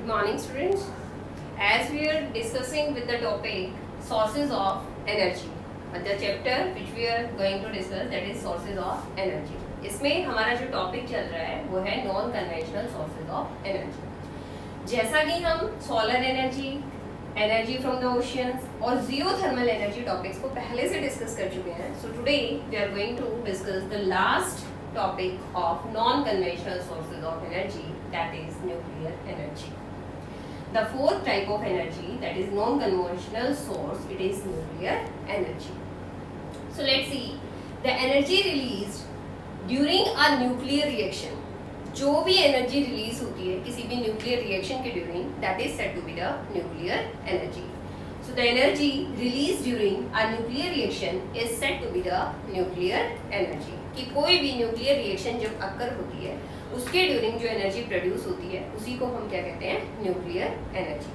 Good morning, students. As we are discussing with the topic sources of energy, the chapter which we are going to discuss, that is sources of energy. इसमें हमारा जो topic चल रहा है वो है non conventional sources of energy. जैसा कि हम solar energy, energy from the oceans और जियोथर्मल एनर्जी टॉपिक्स को पहले से डिस्कस कर चुके हैं, so today we are going to discuss the last topic of non-conventional sources of energy, that is nuclear energy. The fourth type of energy, that is non-conventional source, it is nuclear energy. So let's see the energy released during a nuclear reaction. जो भी energy release होती है किसी भी nuclear reaction के during, that is said to be the nuclear energy. So the energy released during a nuclear reaction is said to be the nuclear energy. कि कोई भी न्यूक्लियर रिएक्शन जब अकर होती है उसके ड्यूरिंग जो एनर्जी प्रोड्यूस होती है उसी को हम क्या कहते हैं, न्यूक्लियर एनर्जी.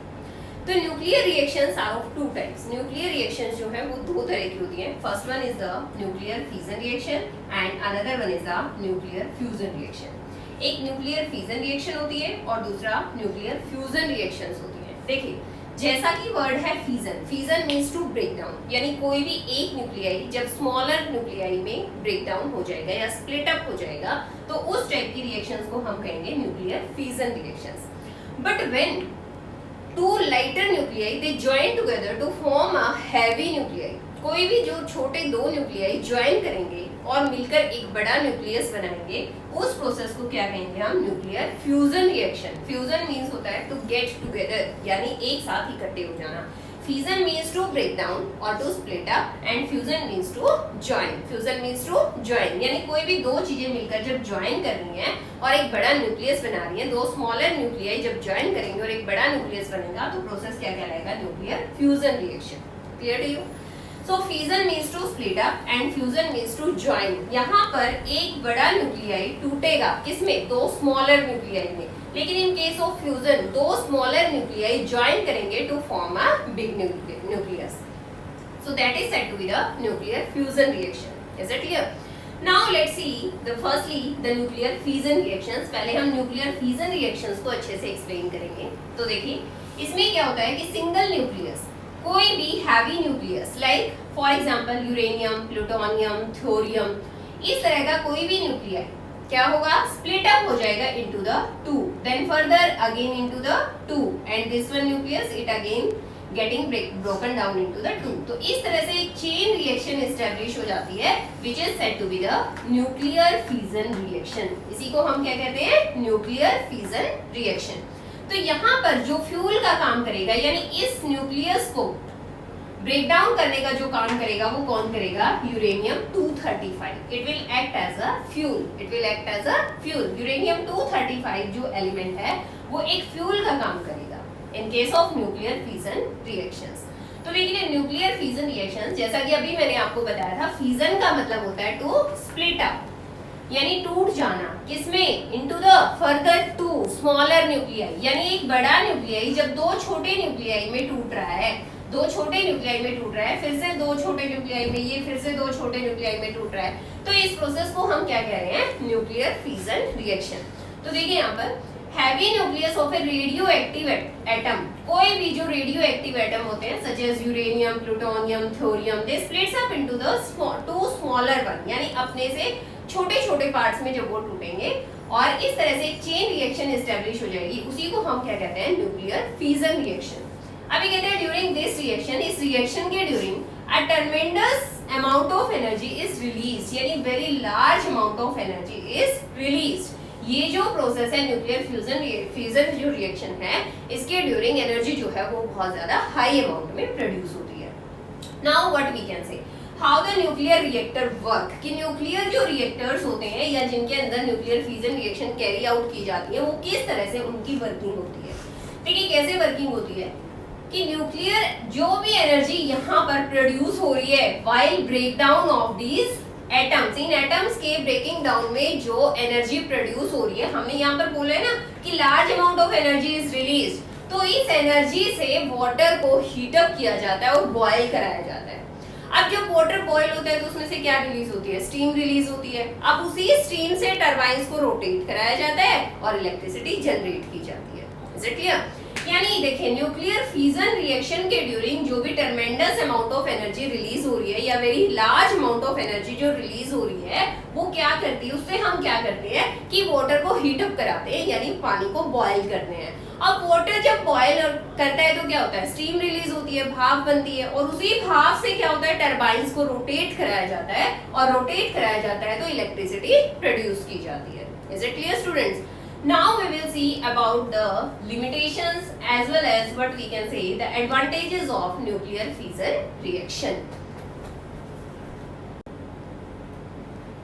तो nuclear reactions are of two types. Nuclear reactions जो है वो दो तरह की होती हैं. First one is the nuclear fission reaction and another one is the nuclear fusion reaction. एक न्यूक्लियर फिजन रिएक्शन होती है और दूसरा न्यूक्लियर फ्यूजन रिएक्शंस होती है. देखिए, जैसा कि वर्ड है fission, fission means to break down, यानी कोई भी एक न्यूक्लियाई जब स्मॉलर न्यूक्लियाई में ब्रेक डाउन हो जाएगा या स्प्लिट अप हो जाएगा तो उस टाइप की रिएक्शंस को हम कहेंगे nuclear fission reactions. But when two lighter nuclei they join together to form a heavy nuclei, कोई भी जो छोटे दो न्यूक्लियाई ज्वाइन करेंगे और मिलकर एक बड़ा न्यूक्लियस बनाएंगे, उस प्रोसेस को क्या कहेंगे हम, nuclear fusion reaction. Fusion means होता है टू गेट टुगेदर, यानी एक साथ इकट्ठे हो जाना. Fission means to break down और to split up and fusion means to join. Fusion means to join, यानी कोई भी दो चीजें मिलकर जब जॉइन कर रही हैं और एक बड़ा न्यूक्लियस बना रही हैं, दो स्मॉलर न्यूक्लियाई जब जॉइन करेंगे और एक बड़ा न्यूक्लियस बनेगा तो प्रोसेस क्या कहलाएगा, nuclear fusion reaction. Clear to you? So fission means to split up and fusion means to join. यहाँ पर एक बड़ा न्यूक्लियाई टूटेगा किसमें, दो स्मॉलर न्यूक्लियाई में. लेकिन इन केस ऑफ फ्यूजन दो स्मॉलर न्यूक्लियाई ज्वाइन करेंगे to form a big nucleus. So that is said to be the nuclear fusion reaction. Is it clear? Now let's see the firstly the nuclear fission reactions. पहले हम nuclear fission reactions को अच्छे से explain करेंगे. तो देखिए इसमें क्या होता है कि सिंगल न्यूक्लियस, कोई भी heavy nucleus like for example uranium, plutonium, thorium, इस तरह का कोई भी न्यूक्लियाई क्या होगा, स्प्लिट अप हो जाएगा into the two, then further again into the two and this one nucleus it again getting broken down into the two. तो इस तरह से एक चेन रिएक्शन एस्टैब्लिश हो जाती है which is said to be the nuclear fission reaction. इसी को हम क्या कहते हैं, न्यूक्लियर फिजन रिएक्शन. तो यहाँ पर जो फ्यूल का काम करेगा, यानी इस न्यूक्लियस को ब्रेक डाउन करने का जो काम करेगा वो कौन करेगा, uranium 235. It will act as a fuel. It will act as a fuel. Uranium 235 जो एलिमेंट है वो एक फ्यूल का काम करेगा इन case of nuclear fission reactions. तो लेकिन न्यूक्लियर फिजन रिएक्शंस जैसा कि अभी मैंने आपको बताया था, फिजन का मतलब होता है टू स्प्लिट अप, यानी टूट जाना. किसमें, into the further two smaller nuclei, यानी एक बड़ा न्यूक्लियाई जब दो छोटे न्यूक्लियाई में टूट रहा है, दो छोटे न्यूक्लियाई में टूट रहा है, फिर से दो छोटे न्यूक्लियाई में, ये फिर से दो छोटे न्यूक्लियाई में टूट रहा है, तो इस प्रोसेस को हम क्या कह रहे हैं, न्यूक्लियर फिजन रिएक्शन. तो देखिए यहाँ पर heavy nucleus of a radio active atom, कोई भी जो रेडियो एक्टिव एटम होते हैं such as uranium, plutonium, thorium, they splits up into the two smaller one, यानी अपने से छोटे छोटे पार्ट्स में जब वो टूटेंगे और इस तरह से एक चेन रिएक्शन एस्टैब्लिश हो जाएगी, उसी को हम क्या कहते हैं, न्यूक्लियर फिजन रिएक्शन. अभी कहते हैं ड्यूरिंग दिस रिएक्शन, इस रिएक्शन के during a tremendous amount of energy is released, यानी very large amount of energy is released. ये जो प्रोसेस है न्यूक्लियर फिजन जो रिएक्शन है, इसके ड्यूरिंग एनर्जी जो है वो बहुत ज्यादा हाई अमाउंट में प्रोड्यूस होती है. Now what we can say how the nuclear reactor work, कि न्यूक्लियर जो रिएक्टर्स होते हैं या जिनके अंदर nuclear fission reaction carry out की जाती है वो किस तरह से उनकी वर्किंग होती है. देखिए कैसे वर्किंग होती है कि न्यूक्लियर जो भी एनर्जी यहाँ पर प्रोड्यूस हो रही है while break down of these atoms, इन एटम्स के ब्रेकिंग डाउन में जो एनर्जी प्रोड्यूस हो रही है, हमने यहाँ पर बोला है ना कि large amount of energy is release, तो इस एनर्जी से वाटर को हीट अप किया जाता है और बॉयल कराया जाता है. अब जब वाटर बॉयल होता है तो उसमें से क्या रिलीज होती है, स्टीम रिलीज होती है. अब उसी स्टीम से टरबाइन्स को रोटेट कराया जाता है और इलेक्ट्रिसिटी जनरेट की जाती है. Is it clear? यानी देखिए न्यूक्लियर फ्यूजन रिएक्शन के ड्यूरिंग जो भी tremendous amount of energy release हो रही है या very large amount of energy जो रिलीज हो रही है वो क्या करती है, उससे हम क्या करते हैं कि वाटर को हीट अप कराते हैं, यानी पानी को बॉयल करते हैं। अब वाटर जब बॉयल करता है तो क्या होता है, स्टीम रिलीज होती है, भाप बनती है, और उसी भाप से क्या होता है, टरबाइन्स को रोटेट कराया जाता है, और रोटेट कराया जाता है तो इलेक्ट्रिसिटी प्रोड्यूस की जाती है। Is it clear students? Now we will see about the limitations as well as what we can say the advantages of nuclear fission reaction.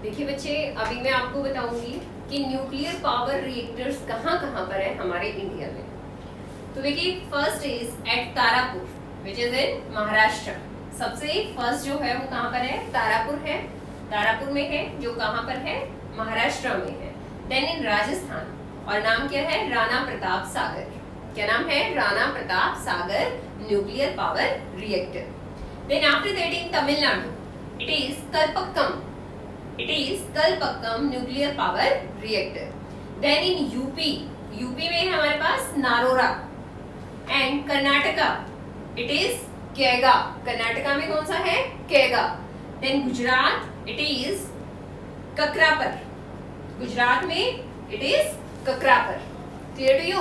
देखिए बच्चे, अभी मैं आपको बताऊंगी कि न्यूक्लियर पावर रिएक्टर्स कहाँ कहाँ पर है हमारे इंडिया में। तो देखिए first is at Tarapur which is in Maharashtra. सबसे फर्स्ट जो है वो कहाँ पर है, तारापुर है, तारापुर में है, जो कहाँ पर है, महाराष्ट्र में है। देन इन राजस्थान, और नाम क्या है, राणा प्रताप सागर। क्या नाम है, Rana Pratap Sagar nuclear power reactor. Then after that in Tamil Nadu it is Kalpakkam, it is Kalpakkam nuclear power reactor. Then in UP, UP में है हमारे पास Narora. And Karnataka it is Kaiga, Karnataka में कौन सा है, Kaiga. Then Gujarat it is Kakrapar, Gujarat में it is Kakrapar. Clear to you?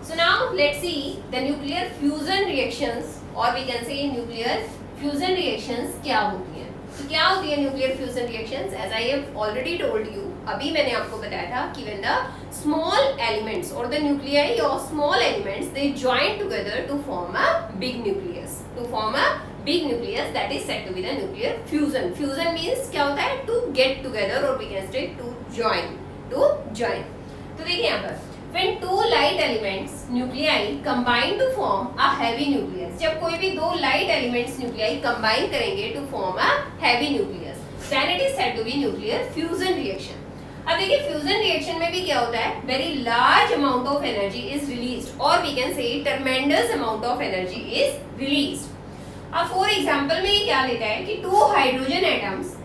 So now let's see the nuclear fusion reactions, or we can say nuclear fusion reactions क्या होती हैं। तो क्या होती है nuclear fusion reactions? As I have already told you, अभी मैंने आपको बताया था कि when the small elements or the nuclei or small elements they join together to form a big nucleus, to form a big nucleus that is said to be the nuclear fusion. Fusion means क्या होता है, to get together or we can say to join, to join. तो देखिए यहाँ पर when two light elements nuclei combine to form a heavy nucleus, जब कोई भी दो light elements nuclei combine करेंगे to form a heavy nucleus, then it is said to be nuclear fusion reaction. अब देखिए फ्यूजन रिएक्शन में भी क्या होता है, very large amount of energy is released, or we can say tremendous amount of energy is released. अब for example में ये क्या लेता है कि two hydrogen atoms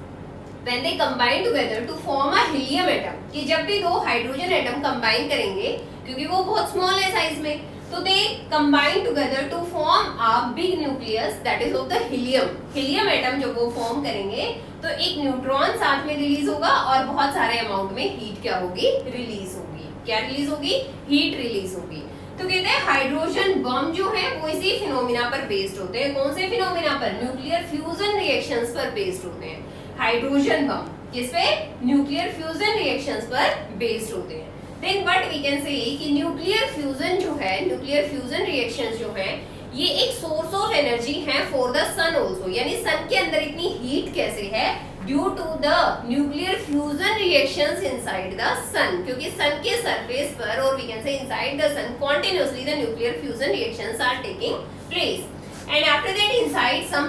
when they combine together to form a helium atom, कि जब भी दो हाइड्रोजन एटम कंबाइन करेंगे, क्योंकि वो बहुत स्मॉल है साइज में, तो they combine together to form a big nucleus that is of the helium. Helium atom जब वो फॉर्म करेंगे तो एक न्यूट्रॉन साथ में रिलीज होगा और बहुत सारे अमाउंट में हीट क्या होगी, रिलीज होगी। क्या रिलीज होगी, हीट रिलीज होगी। तो कहते हैं हाइड्रोजन बम जो है वो इसी फिनोमिना पर बेस्ड होते हैं। कौन से फिनोमिना पर, न्यूक्लियर फ्यूजन रिएक्शंस पर बेस्ड होते हैं। हाइड्रोजन बम किस पे, न्यूक्लियर फ्यूजन रिएक्शंस पर बेस्ड होते हैं। देन व्हाट वी कैन से कि न्यूक्लियर फ्यूजन जो है, न्यूक्लियर फ्यूजन रिएक्शंस जो है ये एक सोर्स ऑफ एनर्जी है फॉर द सन आल्सो, यानी सन के अंदर इतनी हीट कैसे है, due to the nuclear fusion reactions inside the sun, क्योंकि सन के सरफेस पर और we can say inside the sun continuously the nuclear fusion reactions are taking place. And after that inside some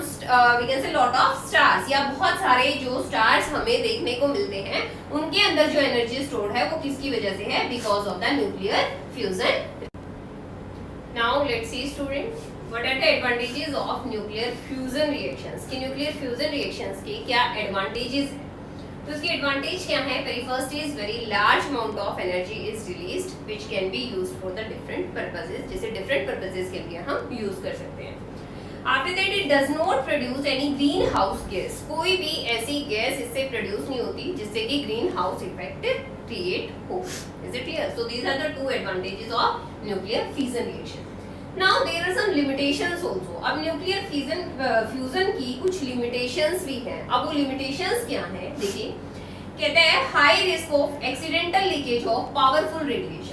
we can say lot of stars, या बहुत सारे जो stars हमें देखने को मिलते हैं उनके अंदर जो एनर्जी स्टोर्ड है वो किसकी वजह से है, because of the nuclear fusion. Now let's see students what are the advantages of nuclear fusion reactions, कि न्यूक्लियर फ्यूजन रिएक्शंस के क्या एडवांटेजेस हैं। तो इसके एडवांटेज क्या है, very first is very large amount of energy is released which can be used for the different purposes, जैसे different purposes के लिए हम यूज कर सकते हैं। After that it does not produce any greenhouse gas, कोई भी ऐसी गैस इससे प्रोड्यूस नहीं होती जिससे कि ग्रीन हाउस इफेक्ट क्रिएट हो। Is it clear? So these are the two advantages of nuclear fission reaction. Now there are some limitations also. अब न्यूक्लियर फ्यूजन की कुछ limitations भी हैं। अब वो limitations क्या हैं, देखिए कहते हैं high risk of accidental leakage of powerful radiation,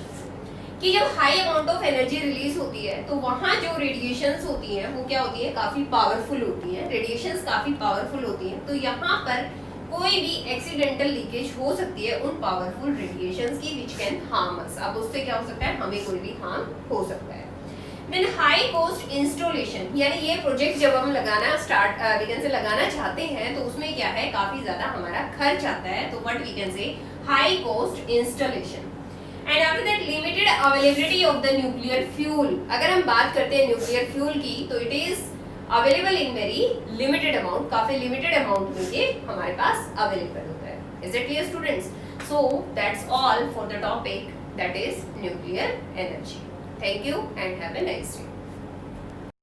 कि जब high amount of energy release होती है तो वहां जो रेडिएशंस होती हैं वो क्या होती है, काफी पावरफुल होती हैं, रेडिएशंस काफी पावरफुल होती हैं, तो यहाँ पर कोई भी एक्सीडेंटल लीकेज हो सकती है उन पावरफुल रेडिएशंस की विच कैन हार्म अस। अब उससे क्या हो सकता है, हमें कोई भी हार्म हो सकता है। देन हाई कॉस्ट इंस्टॉलेशन, यानी ये प्रोजेक्ट जब हम लगाना वी कैन से लगाना चाहते हैं तो उसमें क्या है, काफी ज्यादा हमारा खर्च आता है, तो what we can say high cost installation. And after that limited availability of the nuclear fuel, अगर हम बात करते हैं न्यूक्लियर फ्यूल की तो it is available in very limited amount, काफी लिमिटेड अमाउंट में ये हमारे पास अवेलेबल होता है। Is it clear students? So that's all for the topic that is nuclear energy. Thank you and have a nice day.